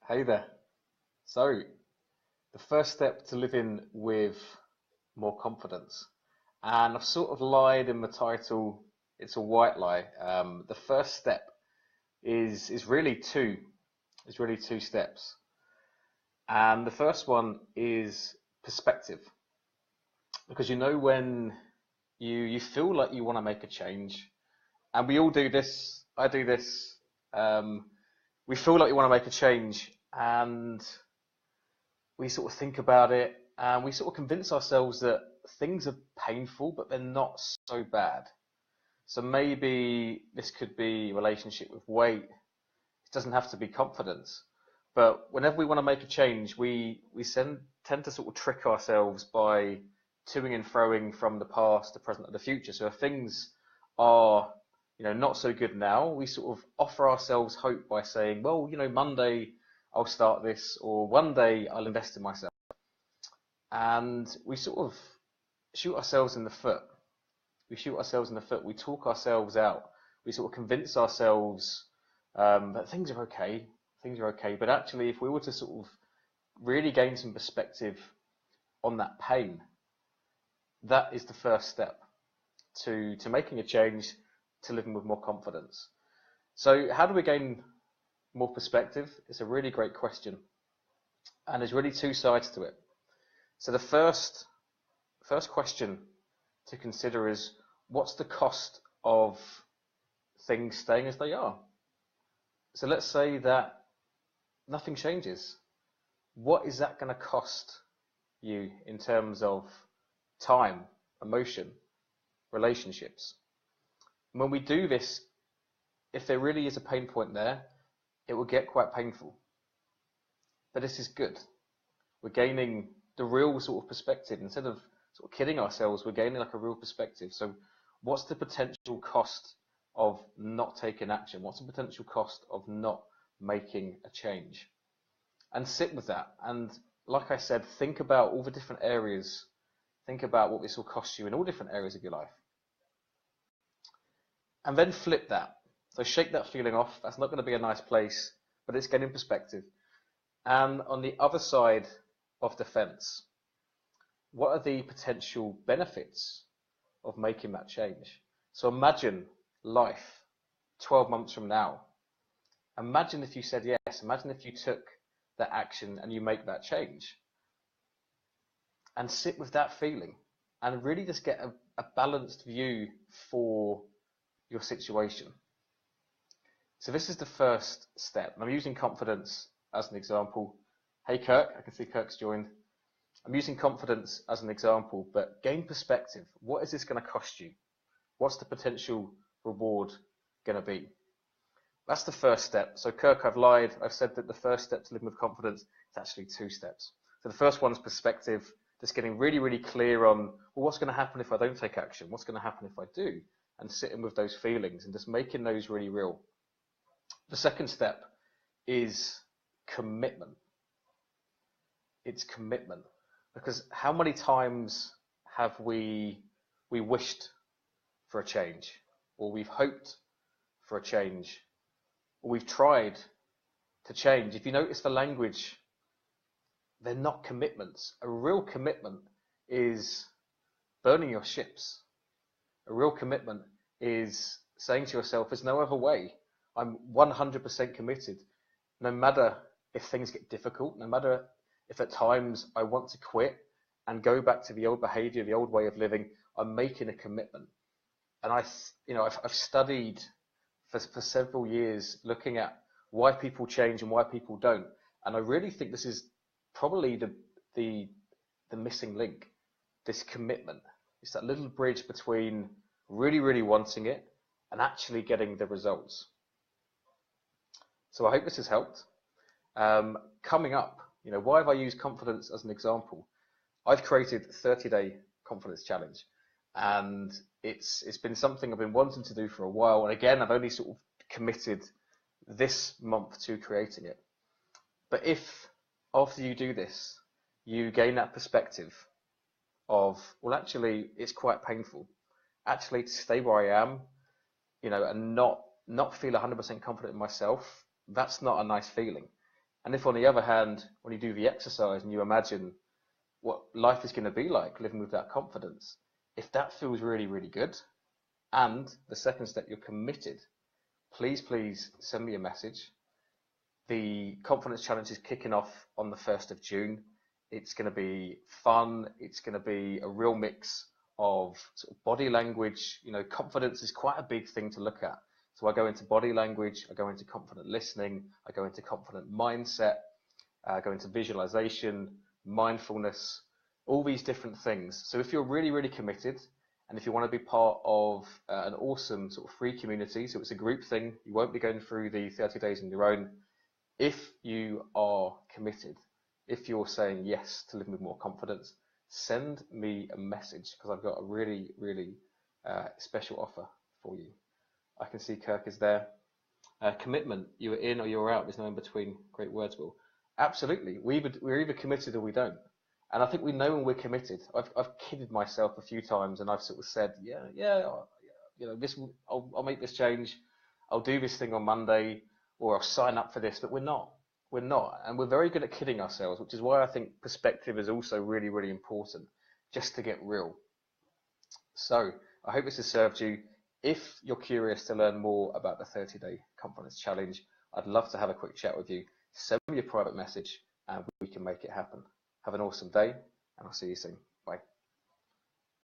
Hey there. So, the first step to living with more confidence. And I've sort of lied in the title, it's a white lie. The first step is really two steps. And the first one is perspective. Because when you feel like you want to make a change, and we all do this, I do this, we feel like we want to make a change and we sort of think about it and we sort of convince ourselves that things are painful, but they're not so bad. So maybe this could be a relationship with weight. It doesn't have to be confidence. But whenever we want to make a change, we tend to sort of trick ourselves by toing and froing from the past, the present, and the future. So if things are not so good now, we sort of offer ourselves hope by saying, well, Monday I'll start this, or one day I'll invest in myself. And we sort of shoot ourselves in the foot. We shoot ourselves in the foot. We talk ourselves out. We sort of convince ourselves that things are okay. Things are okay. But actually, if we were to sort of really gain some perspective on that pain, that is the first step to making a change, to living with more confidence. So how do we gain more perspective? It's a really great question. And there's really two sides to it. So the first question to consider is, what's the cost of things staying as they are? So let's say that nothing changes. What is that going to cost you in terms of time, emotion, relationships? And when we do this, if there really is a pain point there, it will get quite painful. But this is good. We're gaining the real sort of perspective. Instead of sort of kidding ourselves, we're gaining like a real perspective. So what's the potential cost of not taking action? What's the potential cost of not making a change? And sit with that. And like I said, think about all the different areas. Think about what this will cost you in all different areas of your life. And then flip that. So shake that feeling off. That's not going to be a nice place, but it's getting perspective. And on the other side of the fence, what are the potential benefits of making that change? So imagine life 12 months from now. Imagine if you said yes. Imagine if you took that action and you make that change. And sit with that feeling and really just get a balanced view for your situation. So this is the first step. I'm using confidence as an example. Hey Kirk, I can see Kirk's joined. I'm using confidence as an example, but gain perspective. What is this going to cost you? What's the potential reward going to be? That's the first step. So Kirk, I've lied. I've said that the first step to living with confidence is actually two steps. So the first one is perspective, just getting really, really clear on, well, what's going to happen if I don't take action? What's going to happen if I do? And sitting with those feelings and just making those really real. The second step is commitment. It's commitment. Because how many times have we wished for a change, or we've hoped for a change, or we've tried to change? If you notice the language, they're not commitments. A real commitment is burning your ships. A real commitment is saying to yourself, there's no other way. I'm 100% committed. No matter if things get difficult, no matter if at times I want to quit and go back to the old behavior, the old way of living, I'm making a commitment. And I've studied for several years looking at why people change and why people don't. And I really think this is probably the missing link, this commitment. It's that little bridge between really, really wanting it and actually getting the results. So I hope this has helped. Coming up, why have I used confidence as an example? I've created a 30-day confidence challenge, and it's been something I've been wanting to do for a while. And again, I've only sort of committed this month to creating it. But if after you do this, you gain that perspective of, well, actually, it's quite painful. Actually, to stay where I am, and not feel 100% confident in myself, that's not a nice feeling. And if on the other hand, when you do the exercise and you imagine what life is going to be like living with that confidence, if that feels really, really good, and the second step, you're committed, please send me a message. The confidence challenge is kicking off on the 1st of June. It's going to be fun. It's going to be a real mix of sort of body language. You know, confidence is quite a big thing to look at. So I go into body language, I go into confident listening, I go into confident mindset, I go into visualization, mindfulness, all these different things. So if you're really, really committed, and if you want to be part of an awesome sort of free community, so it's a group thing, you won't be going through the 30 days on your own. If you are committed, if you're saying yes to living with more confidence, send me a message, because I've got a really, really special offer for you. I can see Kirk is there. Commitment, you are in or you're out. There's no in between. Great words, Will. Absolutely. We're either committed or we don't. And I think we know when we're committed. I've kidded myself a few times, and I've sort of said, yeah, you know, I'll make this change. I'll do this thing on Monday, or I'll sign up for this. But we're not. We're not. And we're very good at kidding ourselves, which is why I think perspective is also really, really important, just to get real. So I hope this has served you. If you're curious to learn more about the 30-day confidence challenge, I'd love to have a quick chat with you. Send me a private message and we can make it happen. Have an awesome day, and I'll see you soon. Bye.